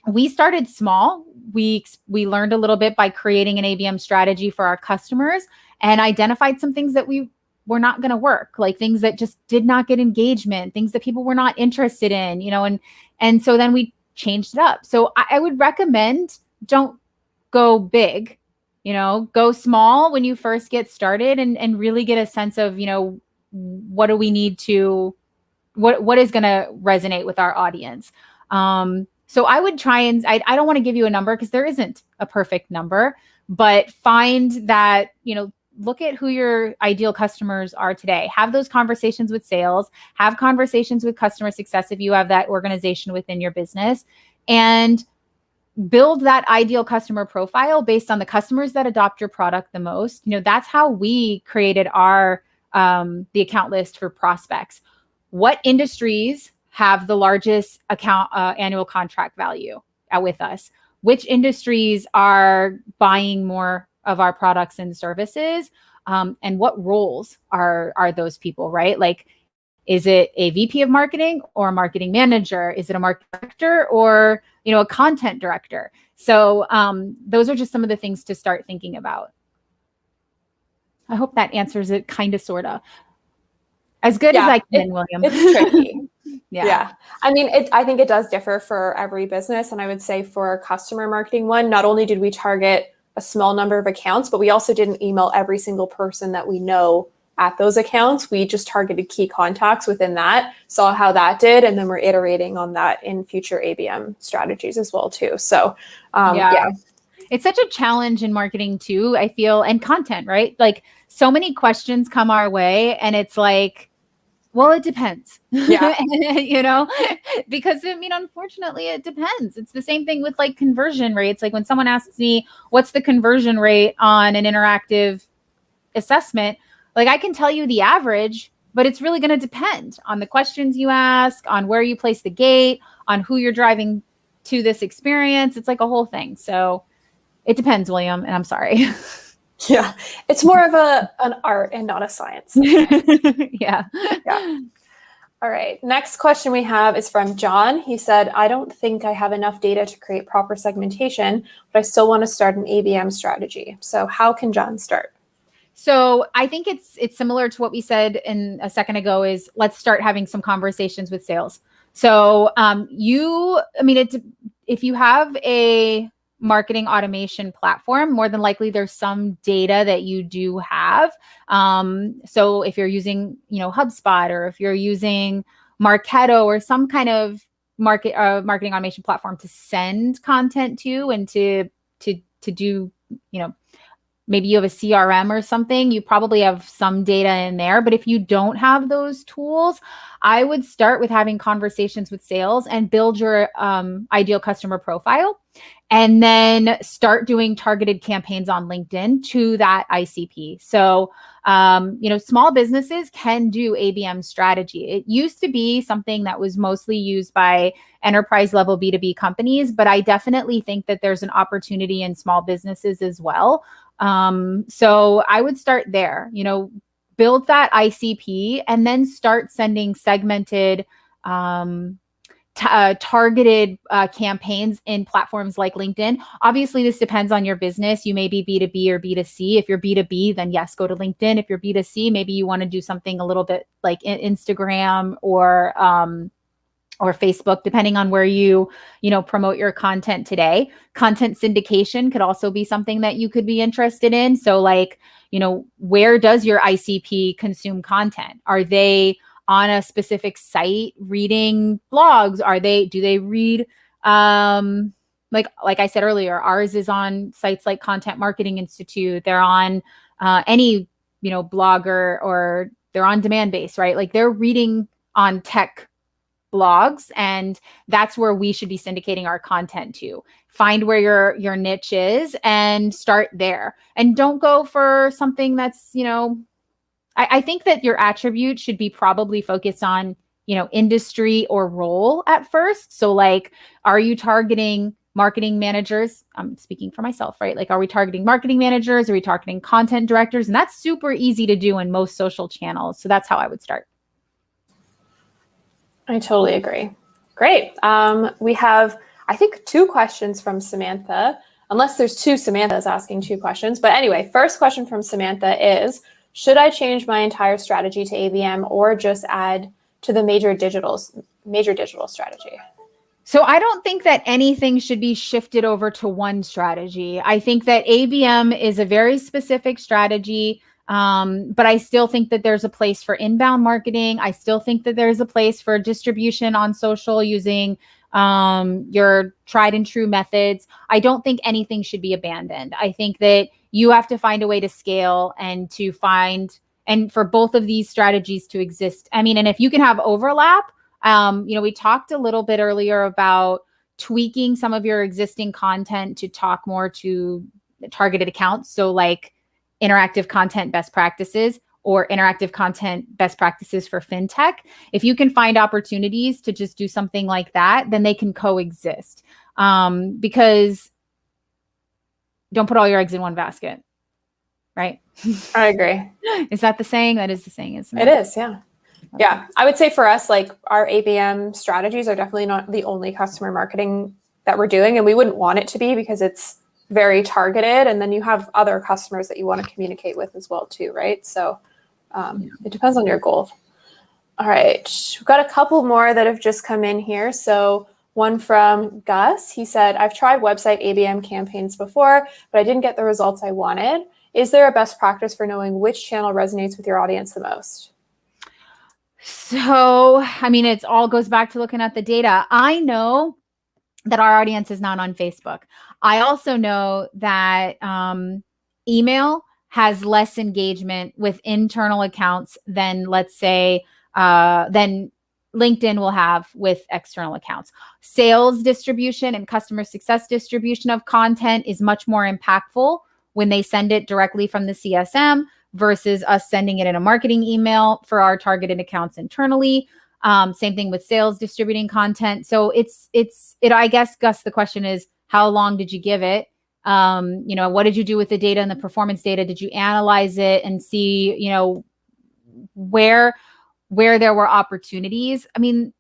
[SPEAKER 2] we started small. We learned a little bit by creating an ABM strategy for our customers and identified some things that were not going to work, like things that just did not get engagement, things that people were not interested in, and so then we changed it up. So I would recommend, don't go big, go small when you first get started, and really get a sense of, what do we need to, what is going to resonate with our audience. So I would try and I don't want to give you a number because there isn't a perfect number, but find that, look at who your ideal customers are today. Have those conversations with sales, have conversations with customer success if you have that organization within your business, and build that ideal customer profile based on the customers that adopt your product the most. That's how we created our the account list for prospects. What industries have the largest account annual contract value with us? Which industries are buying more of our products and services? And what roles are those people, right? Like, is it a VP of marketing or a marketing manager? Is it a marketing director or, a content director? So those are just some of the things to start thinking about. I hope that answers it kind of, sort of. As good as I can, William.
[SPEAKER 1] It's tricky. Yeah. I mean, I think it does differ for every business. And I would say for our customer marketing one, not only did we target a small number of accounts, but we also didn't email every single person that we know at those accounts. We just targeted key contacts within that, saw how that did, and then we're iterating on that in future ABM strategies as well too. So
[SPEAKER 2] it's such a challenge in marketing too, I feel, and content, right? Like, so many questions come our way and it's like, well, it depends.
[SPEAKER 1] Yeah.
[SPEAKER 2] Because unfortunately it depends. It's the same thing with like conversion rates. Like when someone asks me, what's the conversion rate on an interactive assessment? Like, I can tell you the average, but it's really going to depend on the questions you ask, on where you place the gate, on who you're driving to this experience. It's like a whole thing. So it depends, William, and I'm sorry.
[SPEAKER 1] Yeah, it's more of an art and not a science.
[SPEAKER 2] Yeah.
[SPEAKER 1] All right. Next question we have is from John. He said, I don't think I have enough data to create proper segmentation, but I still want to start an ABM strategy. So how can John start?
[SPEAKER 2] So I think it's similar to what we said in a second ago, is let's start having some conversations with sales. So if you have a marketing automation platform, more than likely there's some data that you do have. So if you're using, HubSpot, or if you're using Marketo or some kind of marketing automation platform to send content to, and to do, maybe you have a CRM or something, you probably have some data in there. But if you don't have those tools, I would start with having conversations with sales and build your ideal customer profile, and then start doing targeted campaigns on LinkedIn to that ICP. So, small businesses can do ABM strategy. It used to be something that was mostly used by enterprise level B2B companies, but I definitely think that there's an opportunity in small businesses as well. So I would start there, build that ICP, and then start sending segmented, targeted campaigns in platforms like LinkedIn. Obviously, this depends on your business. You may be B2B or B2C. If you're B2B, then yes, go to LinkedIn. If you're B2C, maybe you want to do something a little bit like Instagram or Facebook, depending on where you promote your content today. Content syndication could also be something that you could be interested in. So like, where does your ICP consume content? Are they on a specific site reading blogs? Do they read, like I said earlier, ours is on sites like Content Marketing Institute. They're on any, blogger, or they're on demand base, right? Like, they're reading on tech blogs, and that's where we should be syndicating our content to. Find where your niche is and start there. And don't go for something that's, I think that your attribute should be probably focused on, industry or role at first. So like, are you targeting marketing managers? I'm speaking for myself, right? Like, are we targeting marketing managers? Are we targeting content directors? And that's super easy to do in most social channels. So that's how I would start.
[SPEAKER 1] I totally agree. Great. We have, I think, 2 questions from Samantha, unless there's 2 Samanthas asking 2 questions. But anyway, first question from Samantha is, should I change my entire strategy to ABM or just add to the major digital strategy?
[SPEAKER 2] So I don't think that anything should be shifted over to one strategy. I think that ABM is a very specific strategy, but I still think that there's a place for inbound marketing. I still think that there's a place for distribution on social using your tried and true methods. I don't think anything should be abandoned. I think that you have to find a way to scale and for both of these strategies to exist. I mean, and if you can have overlap, we talked a little bit earlier about tweaking some of your existing content to talk more to targeted accounts. So like interactive content best practices or interactive content best practices for fintech. If you can find opportunities to just do something like that, then they can coexist. Because don't put all your eggs in one basket, right?
[SPEAKER 1] I agree.
[SPEAKER 2] Is that the saying? That is the saying, isn't it?
[SPEAKER 1] It is, yeah. Okay. Yeah, I would say for us, like our ABM strategies are definitely not the only customer marketing that we're doing, and we wouldn't want it to be because it's very targeted, and then you have other customers that you want to communicate with as well too, right? So it depends on your goal. All right, we've got a couple more that have just come in here. So one from Gus, he said, I've tried website ABM campaigns before, but I didn't get the results I wanted. Is there a best practice for knowing which channel resonates with your audience the most?
[SPEAKER 2] So, I mean, it all goes back to looking at the data. I know that our audience is not on Facebook. I also know that email has less engagement with internal accounts than, let's say, than LinkedIn will have with external accounts. Sales distribution and customer success distribution of content is much more impactful when they send it directly from the CSM versus us sending it in a marketing email for our targeted accounts internally. Same thing with sales distributing content. So I guess, Gus, the question is, how long did you give it? What did you do with the data and the performance data? Did you analyze it and see, where there were opportunities? I mean,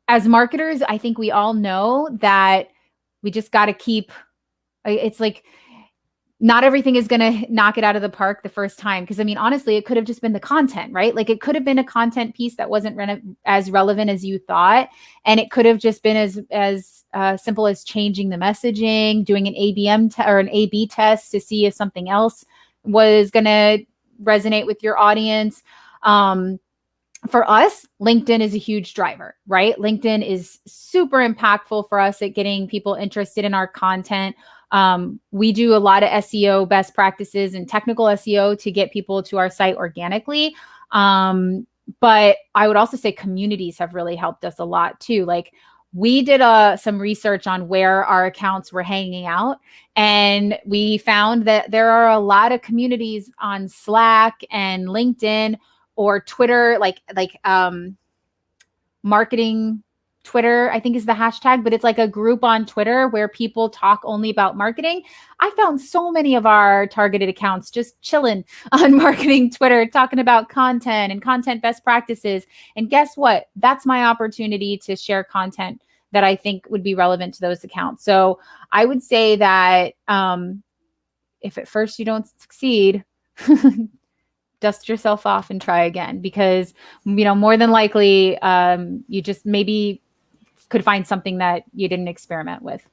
[SPEAKER 2] as marketers, I think we all know that we just got to keep, it's like, not everything is going to knock it out of the park the first time. Because I mean, honestly, it could have just been the content, right? Like it could have been a content piece that wasn't as relevant as you thought. And it could have just been as simple as changing the messaging, doing an ABM or an A/B test to see if something else was going to resonate with your audience. For us, LinkedIn is a huge driver, right? LinkedIn is super impactful for us at getting people interested in our content. We do a lot of SEO best practices and technical SEO to get people to our site organically. But I would also say communities have really helped us a lot too. Like we did some research on where our accounts were hanging out, and we found that there are a lot of communities on Slack and LinkedIn or Twitter, like marketing Twitter, I think is the hashtag, but it's like a group on Twitter where people talk only about marketing. I found so many of our targeted accounts just chilling on marketing Twitter, talking about content and content best practices. And guess what? That's my opportunity to share content that I think would be relevant to those accounts. So I would say that if at first you don't succeed, dust yourself off and try again, because, more than likely you just maybe could find something that you didn't experiment with.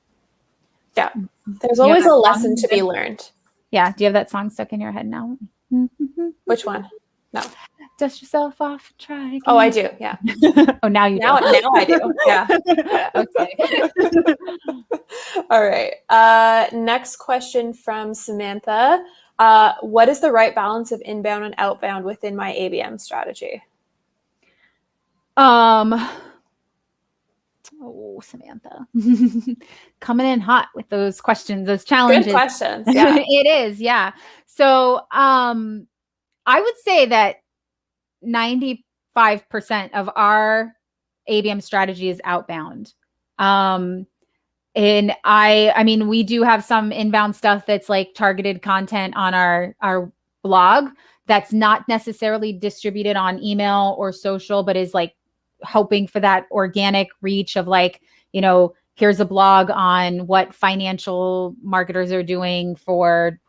[SPEAKER 1] Yeah. There's always a lesson to be learned.
[SPEAKER 2] Yeah. Do you have that song stuck in your head now?
[SPEAKER 1] Which one? No.
[SPEAKER 2] Dust yourself off, try again.
[SPEAKER 1] Oh, I do. Yeah.
[SPEAKER 2] Oh, now you do.
[SPEAKER 1] Now I do. Yeah.
[SPEAKER 2] Okay.
[SPEAKER 1] All right. Next question from Samantha. What is the right balance of inbound and outbound within my ABM strategy?
[SPEAKER 2] Oh, Samantha, coming in hot with those questions, those challenges.
[SPEAKER 1] Good questions. Yeah.
[SPEAKER 2] It is. Yeah. So, I would say that 95% of our ABM strategy is outbound. And I mean, we do have some inbound stuff that's like targeted content on our blog that's not necessarily distributed on email or social, but is like hoping for that organic reach of like, here's a blog on what financial marketers are doing for,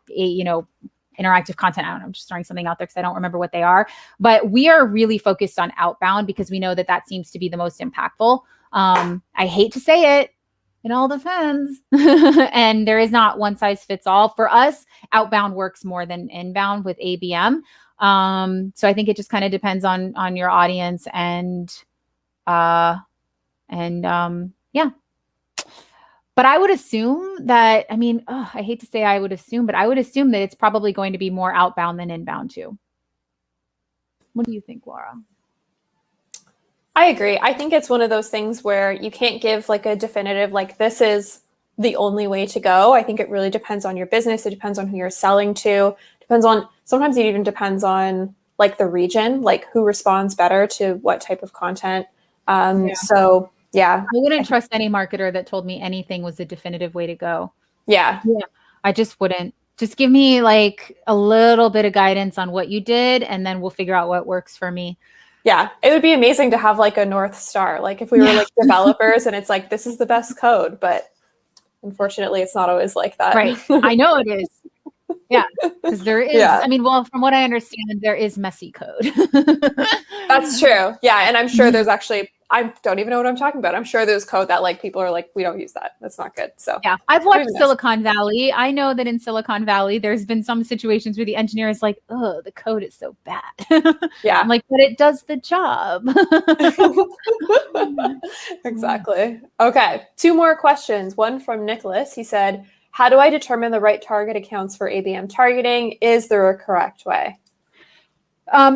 [SPEAKER 2] interactive content. I don't know, I'm just throwing something out there because I don't remember what they are. But we are really focused on outbound because we know that that seems to be the most impactful. I hate to say it, it all depends. And there is not one size fits all. For us, outbound works more than inbound with ABM. So I think it just kind of depends on your audience yeah. But I would assume that, I hate to say I would assume, but I would assume that it's probably going to be more outbound than inbound too. What do you think, Laura?
[SPEAKER 1] I agree. I think it's one of those things where you can't give like a definitive, like this is the only way to go. I think it really depends on your business. It depends on who you're selling to. Sometimes it even depends on like the region, like who responds better to what type of content. So yeah.
[SPEAKER 2] I wouldn't trust any marketer that told me anything was a definitive way to go.
[SPEAKER 1] Yeah.
[SPEAKER 2] I just wouldn't. Just give me like a little bit of guidance on what you did, and then we'll figure out what works for me.
[SPEAKER 1] Yeah, it would be amazing to have like a North Star, like if we were like developers and it's like, this is the best code, but unfortunately it's not always like that.
[SPEAKER 2] Right. I know it is. Yeah, because there is, from what I understand, there is messy code.
[SPEAKER 1] That's true. Yeah, and I'm sure there's actually, I don't even know what I'm talking about. I'm sure there's code that like people are like, we don't use that. That's not good. So
[SPEAKER 2] yeah, I've watched Silicon Valley. I know that in Silicon Valley, there's been some situations where the engineer is like, oh, the code is so bad.
[SPEAKER 1] Yeah.
[SPEAKER 2] I'm like, but it does the job.
[SPEAKER 1] Exactly. Okay. 2 more questions. One from Nicholas. He said, how do I determine the right target accounts for ABM targeting? Is there a correct way?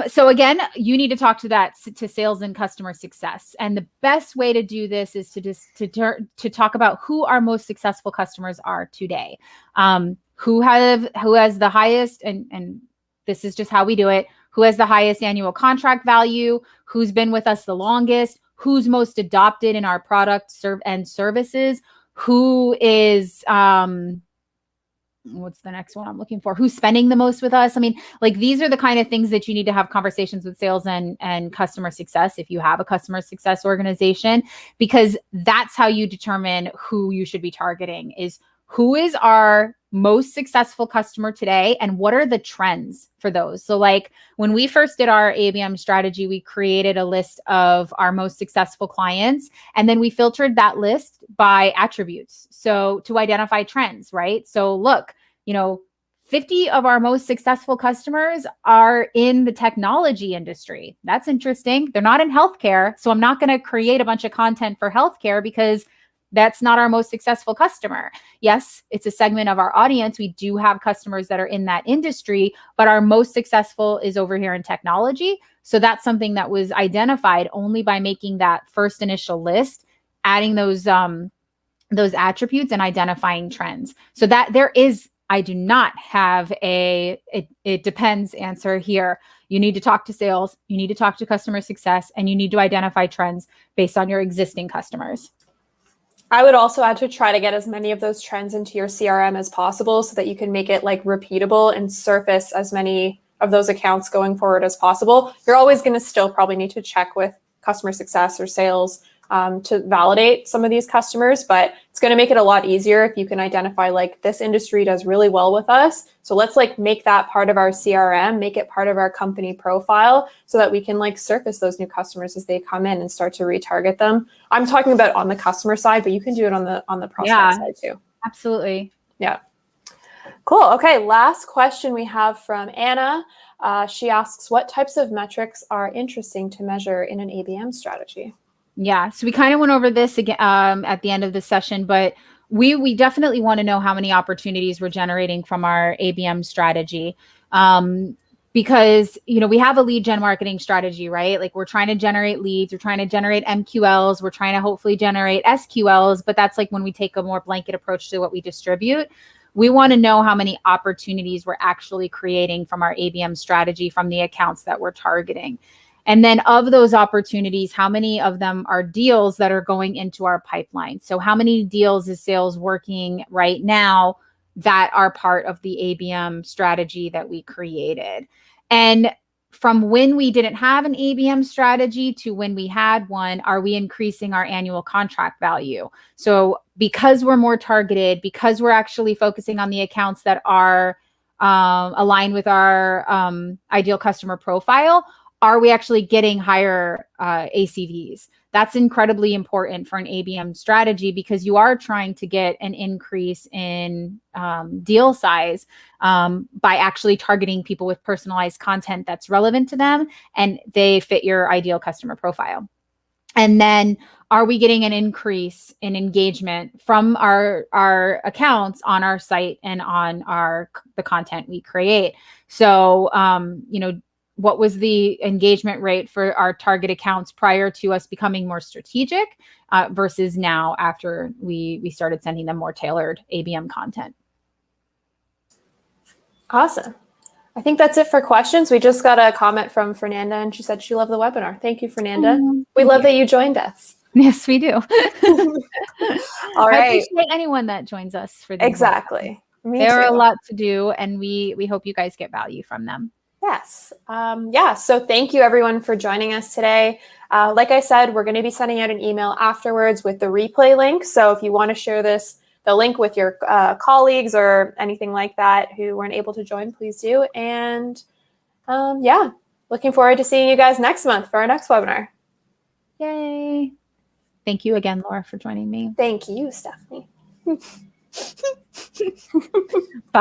[SPEAKER 2] So again, you need to talk to sales and customer success. And the best way to do this is to talk about who our most successful customers are today. Who has the highest, and this is just how we do it, who has the highest annual contract value, who's been with us the longest, who's most adopted in our product and services, who is what's the next one I'm looking for? Who's spending the most with us? These are the kind of things that you need to have conversations with sales and customer success if you have a customer success organization, because that's how you determine who you should be targeting, is who is our most successful customer today and what are the trends for those. So like when we first did our ABM strategy, we created a list of our most successful clients, and then we filtered that list by attributes. So to identify trends, right? So look, 50 of our most successful customers are in the technology industry. That's interesting. They're not in healthcare. So I'm not going to create a bunch of content for healthcare because that's not our most successful customer. Yes, it's a segment of our audience. We do have customers that are in that industry, but our most successful is over here in technology. So that's something that was identified only by making that first initial list, adding those attributes and identifying trends. So that I do not have it depends answer here. You need to talk to sales, you need to talk to customer success, and you need to identify trends based on your existing customers.
[SPEAKER 1] I would also add to try to get as many of those trends into your CRM as possible so that you can make it like repeatable and surface as many of those accounts going forward as possible. You're always going to still probably need to check with customer success or sales to validate some of these customers, but it's going to make it a lot easier if you can identify like this industry does really well with us. So let's like make that part of our CRM, make it part of our company profile so that we can like surface those new customers as they come in and start to retarget them. I'm talking about on the customer side, but you can do it on the prospect side too.
[SPEAKER 2] Absolutely.
[SPEAKER 1] Yeah. Cool. Okay. Last question we have from Anna. She asks, what types of metrics are interesting to measure in an ABM strategy?
[SPEAKER 2] Yeah. So we kind of went over this again at the end of the session, but we definitely want to know how many opportunities we're generating from our ABM strategy. Because, we have a lead gen marketing strategy, right? Like we're trying to generate leads, we're trying to generate MQLs, we're trying to hopefully generate SQLs, but that's like when we take a more blanket approach to what we distribute. We want to know how many opportunities we're actually creating from our ABM strategy from the accounts that we're targeting. And then of those opportunities, how many of them are deals that are going into our pipeline? So how many deals is sales working right now that are part of the ABM strategy that we created? And from when we didn't have an ABM strategy to when we had one, are we increasing our annual contract value? So because we're more targeted, because we're actually focusing on the accounts that are aligned with our ideal customer profile, are we actually getting higher ACVs? That's incredibly important for an ABM strategy because you are trying to get an increase in deal size by actually targeting people with personalized content that's relevant to them and they fit your ideal customer profile. And then are we getting an increase in engagement from our accounts on our site and on the content we create? So, what was the engagement rate for our target accounts prior to us becoming more strategic versus now after we started sending them more tailored ABM content?
[SPEAKER 1] Awesome. I think that's it for questions. We just got a comment from Fernanda, and she said she loved the webinar. Thank you, Fernanda. We love that you joined us.
[SPEAKER 2] Yes, we do.
[SPEAKER 1] All right.
[SPEAKER 2] I appreciate anyone that joins us for these.
[SPEAKER 1] Exactly. Me
[SPEAKER 2] there
[SPEAKER 1] too.
[SPEAKER 2] are a lot to do, and we hope you guys get value from them.
[SPEAKER 1] Yes. So thank you everyone for joining us today. Like I said, we're going to be sending out an email afterwards with the replay link. So if you want to share the link with your colleagues or anything like that who weren't able to join, please do. And looking forward to seeing you guys next month for our next webinar.
[SPEAKER 2] Yay. Thank you again, Laura, for joining me.
[SPEAKER 1] Thank you, Stephanie.
[SPEAKER 2] Bye.